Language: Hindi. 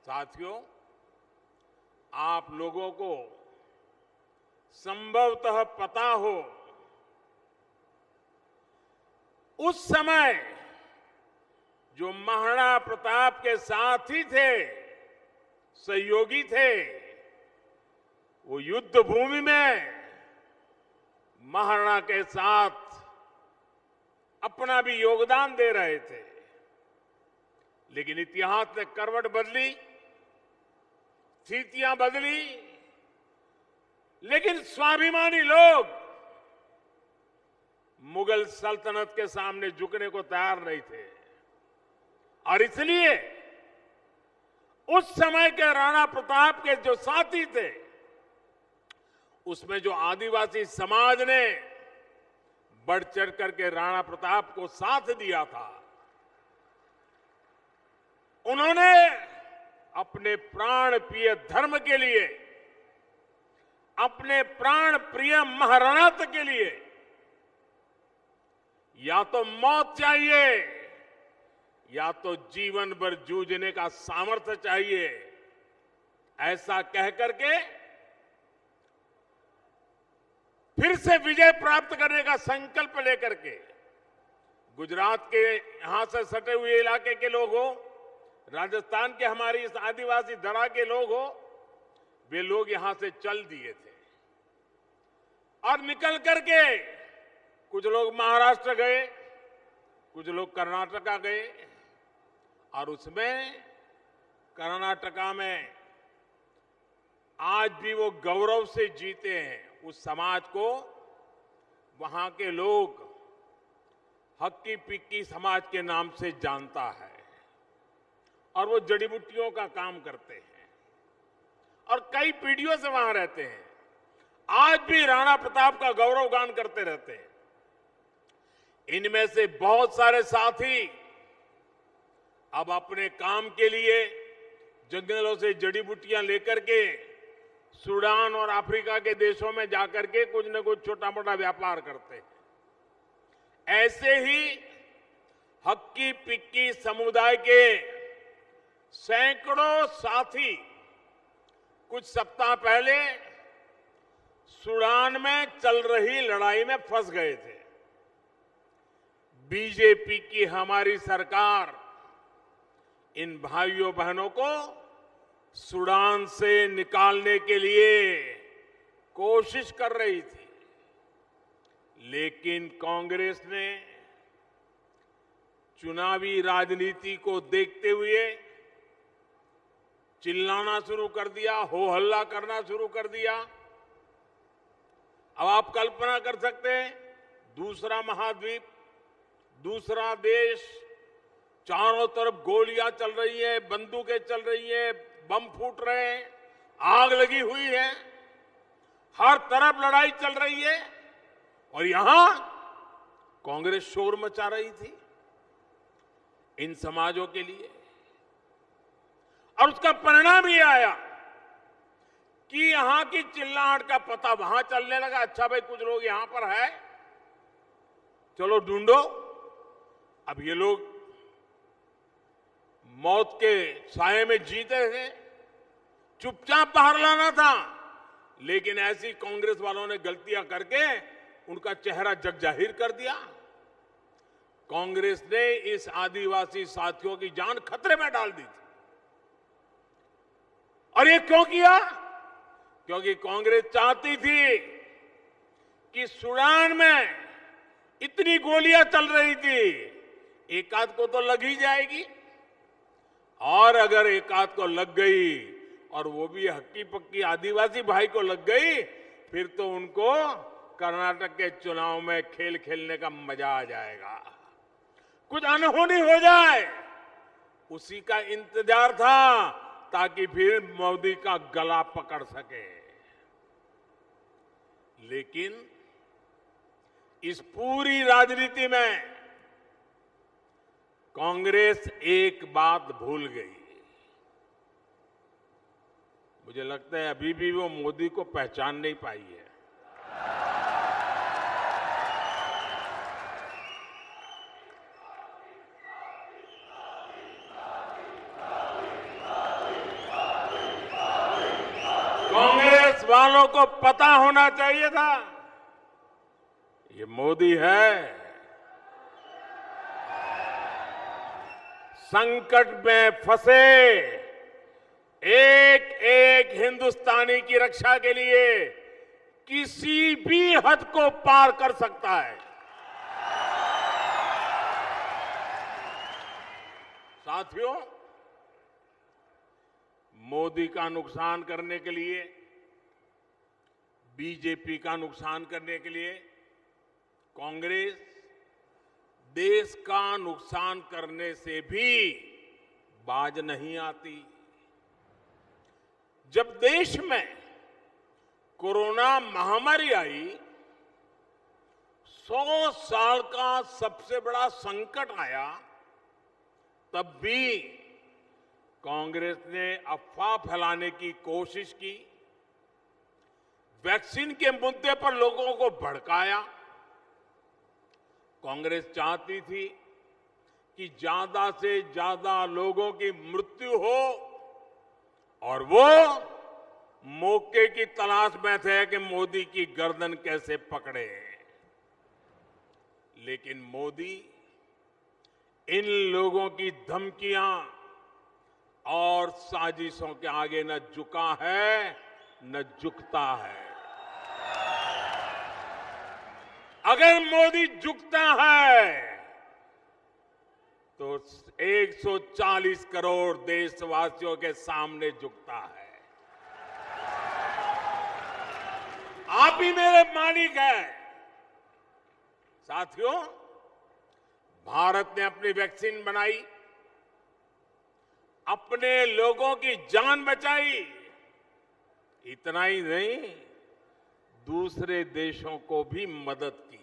साथियों, आप लोगों को संभवतः पता हो, उस समय जो महाराणा प्रताप के साथी थे, सहयोगी थे, वो युद्ध भूमि में महाराणा के साथ अपना भी योगदान दे रहे थे। लेकिन इतिहास ने करवट बदली, स्थितियां बदली, लेकिन स्वाभिमानी लोग मुगल सल्तनत के सामने झुकने को तैयार नहीं थे। और इसलिए उस समय के राणा प्रताप के जो साथी थे, उसमें जो आदिवासी समाज ने बढ़ चढ़ करके राणा प्रताप को साथ दिया था, उन्होंने अपने प्राण प्रिय धर्म के लिए, अपने प्राण प्रिय महाराणा के लिए या तो मौत चाहिए या तो जीवन भर जूझने का सामर्थ्य चाहिए, ऐसा कहकर के फिर से विजय प्राप्त करने का संकल्प लेकर के गुजरात के यहां से सटे हुए इलाके के लोग हो, राजस्थान के हमारी इस आदिवासी धरा के लोग हो, वे लोग यहां से चल दिए थे और निकल करके कुछ लोग महाराष्ट्र गए, कुछ लोग कर्नाटका गए और उसमें कर्नाटका में आज भी वो गौरव से जीते हैं। उस समाज को वहां के लोग हक्की पिक्की समाज के नाम से जानता है और वो जड़ी बूटियों का काम करते हैं और कई पीढ़ियों से वहां रहते हैं। आज भी राणा प्रताप का गौरव गान करते रहते हैं। इनमें से बहुत सारे साथी अब अपने काम के लिए जंगलों से जड़ी बूटियां लेकर के सूडान और अफ्रीका के देशों में जाकर के कुछ न कुछ छोटा मोटा व्यापार करते हैं। ऐसे ही हक्की पिक्की समुदाय के सैकड़ों साथी कुछ सप्ताह पहले सूडान में चल रही लड़ाई में फंस गए थे। बीजेपी की हमारी सरकार इन भाइयों बहनों को सूडान से निकालने के लिए कोशिश कर रही थी, लेकिन कांग्रेस ने चुनावी राजनीति को देखते हुए चिल्लाना शुरू कर दिया, हो हल्ला करना शुरू कर दिया। अब आप कल्पना कर सकते हैं, दूसरा महाद्वीप, दूसरा देश, चारों तरफ गोलियां चल रही है, बंदूकें चल रही है, बम फूट रहे हैं, आग लगी हुई है, हर तरफ लड़ाई चल रही है और यहां कांग्रेस शोर मचा रही थी इन समाजों के लिए। और उसका परिणाम ये आया कि यहां की चिल्लाहट का पता वहां चलने लगा। अच्छा भाई, कुछ लोग यहां पर है, चलो ढूंढो। अब ये लोग मौत के साए में जीते थे, चुपचाप बाहर लाना था, लेकिन ऐसी कांग्रेस वालों ने गलतियां करके उनका चेहरा जगजाहिर कर दिया। कांग्रेस ने इस आदिवासी साथियों की जान खतरे में डाल दी थी। और ये क्यों किया? क्योंकि कांग्रेस चाहती थी कि सूडान में इतनी गोलियां चल रही थी, एक आध को तो लग ही जाएगी, और अगर एक आध को लग गई और वो भी हक्की पक्की आदिवासी भाई को लग गई, फिर तो उनको कर्नाटक के चुनाव में खेल खेलने का मजा आ जाएगा, कुछ अनहोनी हो जाए, उसी का इंतजार था ताकि फिर मोदी का गला पकड़ सके। लेकिन इस पूरी राजनीति में कांग्रेस एक बात भूल गई। मुझे लगता है अभी भी वो मोदी को पहचान नहीं पाई है। कांग्रेस वालों को पता होना चाहिए था ये मोदी है। संकट में फंसे एक एक हिंदुस्तानी की रक्षा के लिए किसी भी हद को पार कर सकता है। साथियों, मोदी का नुकसान करने के लिए, बीजेपी का नुकसान करने के लिए कांग्रेस देश का नुकसान करने से भी बाज नहीं आती। जब देश में कोरोना महामारी आई, 100 साल का सबसे बड़ा संकट आया, तब भी कांग्रेस ने अफवाह फैलाने की कोशिश की, वैक्सीन के मुद्दे पर लोगों को भड़काया। कांग्रेस चाहती थी कि ज्यादा से ज्यादा लोगों की मृत्यु हो और वो मौके की तलाश में थे कि मोदी की गर्दन कैसे पकड़े। लेकिन मोदी इन लोगों की धमकियां और साजिशों के आगे न झुका है न झुकता है। अगर मोदी झुकता है तो 140 करोड़ देशवासियों के सामने झुकता है। आप ही मेरे मालिक हैं। साथियों, भारत ने अपनी वैक्सीन बनाई, अपने लोगों की जान बचाई। इतना ही नहीं, दूसरे देशों को भी मदद की।